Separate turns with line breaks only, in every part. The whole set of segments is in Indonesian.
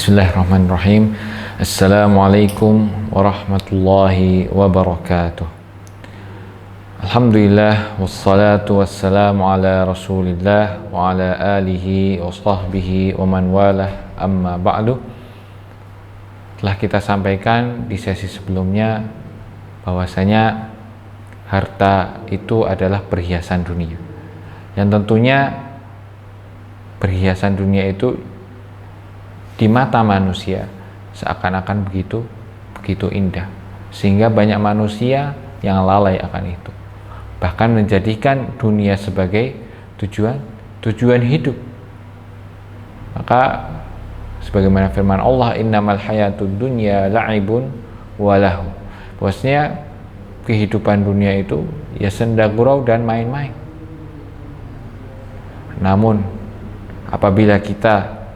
Bismillahirrahmanirrahim. Assalamualaikum warahmatullahi wabarakatuh. Alhamdulillah wassalatu wassalamu ala Rasulillah wa ala alihi wa sahbihi wa man walah, amma ba'du. Telah kita sampaikan di sesi sebelumnya bahwasanya harta itu adalah perhiasan dunia. Yang tentunya perhiasan dunia itu di mata manusia seakan-akan begitu indah, sehingga banyak manusia yang lalai akan itu, bahkan menjadikan dunia sebagai tujuan hidup. Maka sebagaimana firman Allah, innamal hayatud dunya la'ibun walahu, bahwasanya kehidupan dunia itu ya senda gurau dan main-main. Namun apabila kita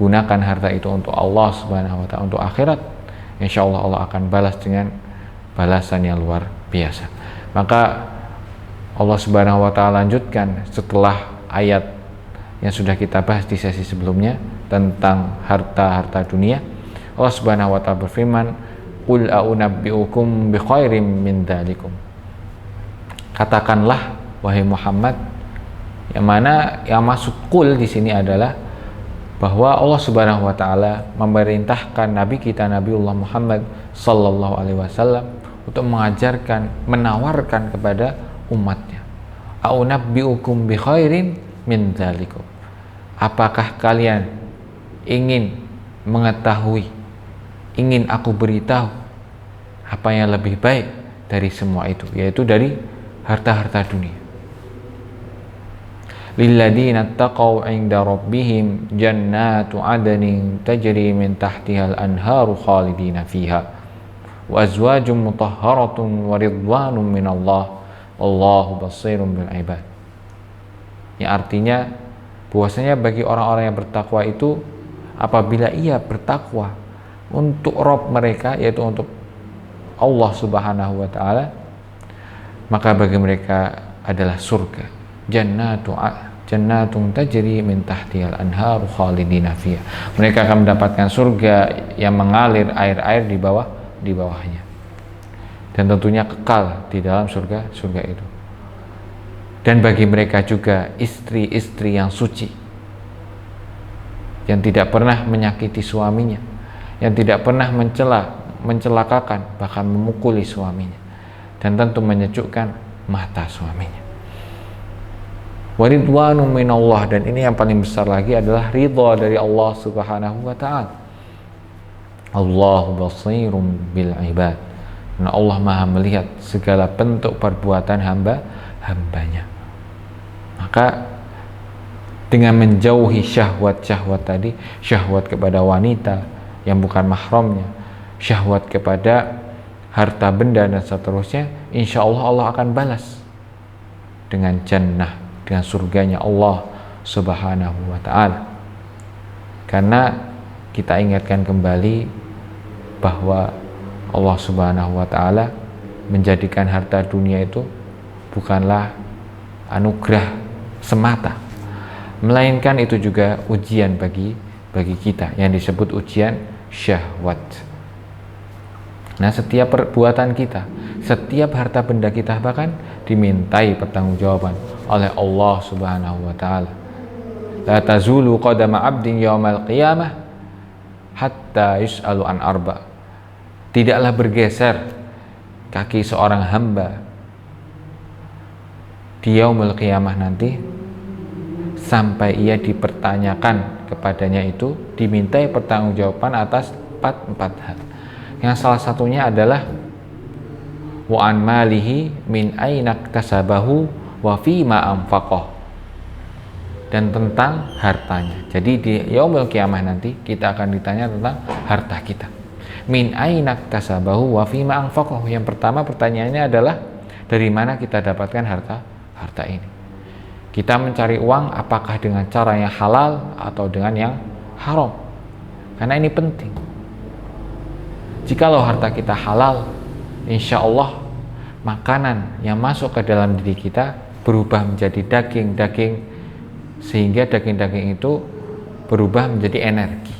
gunakan harta itu untuk Allah Subhanahu wa ta'ala, untuk akhirat, insya Allah Allah akan balas dengan balasan yang luar biasa. Maka Allah Subhanahu wa ta'ala lanjutkan setelah ayat yang sudah kita bahas di sesi sebelumnya tentang harta dunia. Allah Subhanahu wa ta'ala berfirman, qul a'unabbi'ukum bi khairim min dzalikum. Katakanlah wahai Muhammad, yang mana yang masuk qul di sini adalah bahwa Allah Subhanahu wa ta'ala memerintahkan Nabi kita Nabiullah Muhammad sallallahu alaihi wasallam untuk mengajarkan, menawarkan kepada umatnya, a'unabbi'ukum bi khairin min dzalikum. Apakah kalian ingin mengetahui, ingin aku beritahu apa yang lebih baik dari semua itu, yaitu dari harta-harta dunia. Lilladzina taqaw 'inda rabbihim jannatu 'adnin tajri min tahtiha al-anharu khalidina fiha wa azwajun mutahharatun wa ridwanun minallah wallahu basirun bil ibad. Yang artinya bahwasanya bagi orang-orang yang bertakwa itu, apabila ia bertakwa untuk Rabb mereka, yaitu untuk Allah Subhanahu wa ta'ala, maka bagi mereka adalah surga, jannatun tajri min tahtihal anharu khalidina fiha. Mereka akan mendapatkan surga yang mengalir air-air di bawahnya, dan tentunya kekal di dalam surga itu. Dan bagi mereka juga istri-istri yang suci, yang tidak pernah menyakiti suaminya, yang tidak pernah mencelakakan, bahkan memukuli suaminya, dan tentu menyejukkan mata suaminya. Waridwanu minallah, dan ini yang paling besar lagi adalah ridha dari Allah Subhanahu wa ta'ala. Allahu basirun bil ibad, karena Allah maha melihat segala bentuk perbuatan hambanya. Maka dengan menjauhi syahwat tadi, syahwat kepada wanita yang bukan mahramnya, syahwat kepada harta benda dan seterusnya, insya Allah Allah akan balas dengan jannah, dengan surganya Allah Subhanahu wa ta'ala. Karena kita ingatkan kembali bahwa Allah Subhanahu wa ta'ala menjadikan harta dunia itu bukanlah anugerah semata, melainkan itu juga ujian bagi kita, yang disebut ujian syahwat. Nah, setiap perbuatan kita, setiap harta benda kita bahkan dimintai pertanggungjawaban oleh Allah Subhanahu wa ta'ala. La tazulu qadama 'abdin yaumal qiyamah hatta yus'alu an arba. Tidaklah bergeser kaki seorang hamba di yaumul qiyamah nanti sampai ia dipertanyakan kepadanya itu, dimintai pertanggungjawaban atas empat hal. Yang salah satunya adalah wa an malihi min aina iktasabahu wa fima anfaqah, dan tentang hartanya. Jadi di yaumul qiyamah nanti kita akan ditanya tentang harta kita. Min aina iktasabahu wa fima anfaqah. Yang pertama pertanyaannya adalah dari mana kita dapatkan harta ini. Kita mencari uang apakah dengan cara yang halal atau dengan yang haram? Karena ini penting. Jikalau harta kita halal, insya Allah makanan yang masuk ke dalam diri kita berubah menjadi daging, sehingga daging-daging itu berubah menjadi energi.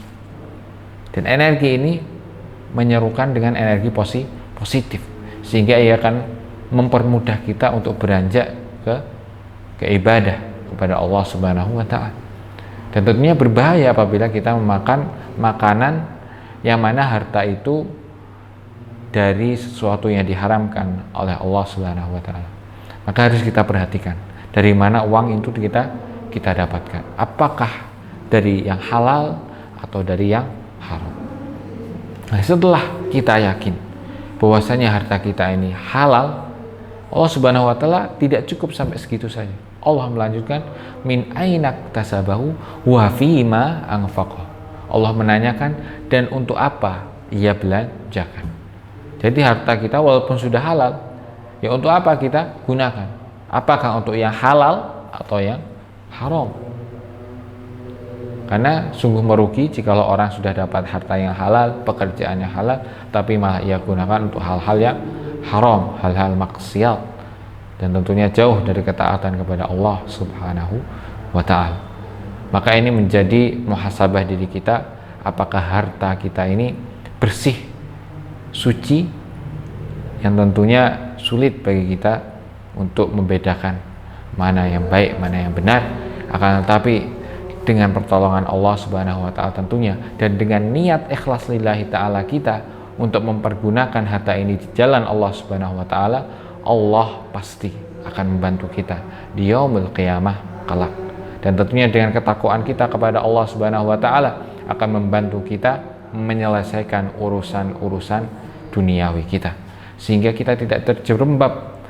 Dan energi ini menyerukan dengan energi positif, sehingga ia akan mempermudah kita untuk beranjak ke ibadah kepada Allah Subhanahu wa Ta'ala. Dan tentunya berbahaya apabila kita memakan makanan yang mana harta itu dari sesuatu yang diharamkan oleh Allah Subhanahu wa Ta'ala. Maka harus kita perhatikan dari mana uang itu kita dapatkan. Apakah dari yang halal atau dari yang haram. Nah, setelah kita yakin bahwasanya harta kita ini halal, Allah Subhanahu wa Ta'ala tidak cukup sampai segitu saja. Allah melanjutkan, min ainak tasabahu wa fima anfaqah. Allah menanyakan, dan untuk apa ia belanjakan. Jadi harta kita walaupun sudah halal, ya untuk apa kita gunakan? Apakah untuk yang halal atau yang haram? Karena sungguh merugi jikalau orang sudah dapat harta yang halal, pekerjaan yang halal, tapi malah ia gunakan untuk hal-hal yang haram, hal-hal maksiat, dan tentunya jauh dari ketaatan kepada Allah Subhanahu wa Ta'ala. Maka ini menjadi muhasabah diri kita, apakah harta kita ini bersih, suci, yang tentunya sulit bagi kita untuk membedakan mana yang baik, mana yang benar. Akan tetapi dengan pertolongan Allah Subhanahu wa Ta'ala tentunya, dan dengan niat ikhlas lillahi ta'ala kita untuk mempergunakan harta ini di jalan Allah Subhanahu wa Ta'ala, Allah pasti akan membantu kita di yaumul qiyamah kelak. Dan tentunya dengan ketakwaan kita kepada Allah Subhanahu wa Ta'ala akan membantu kita menyelesaikan urusan-urusan duniawi kita, sehingga kita tidak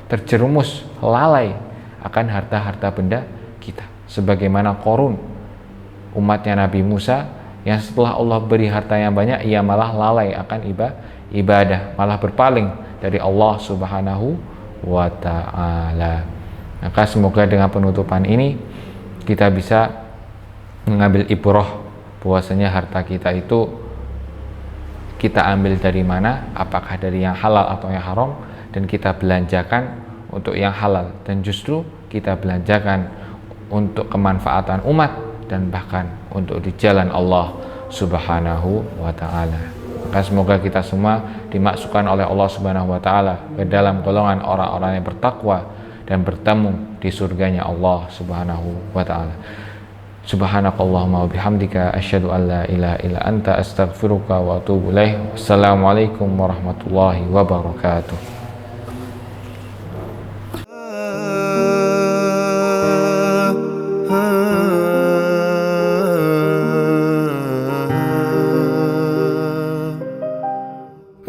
terjerumus lalai akan harta-harta benda kita, sebagaimana Qarun, umatnya Nabi Musa, yang setelah Allah beri harta yang banyak, ia malah lalai akan ibadah, malah berpaling dari Allah Subhanahu wa Ta'ala. Maka semoga dengan penutupan ini kita bisa mengambil ibrah bahwasanya harta kita itu kita ambil dari mana, apakah dari yang halal atau yang haram, dan kita belanjakan untuk yang halal, dan justru kita belanjakan untuk kemanfaatan umat dan bahkan untuk di jalan Allah Subhanahu wa Ta'ala. Maka semoga kita semua dimasukkan oleh Allah Subhanahu wa Ta'ala ke dalam golongan orang-orang yang bertakwa dan bertemu di surganya Allah Subhanahu wa Ta'ala. Subhanakallahumma wa bihamdika asyhadu an la ilaha illa anta astaghfiruka wa atubu ilaik. Wassalamualaikum warahmatullahi wabarakatuh.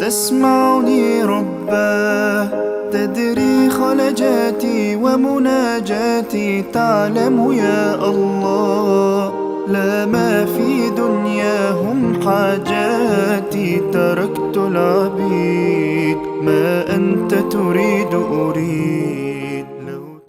تسمعني رباه تدري خلجاتي ومناجاتي تعلم يا الله لا ما في دنياهم حاجاتي تركت العبيد ما أنت تريد أريد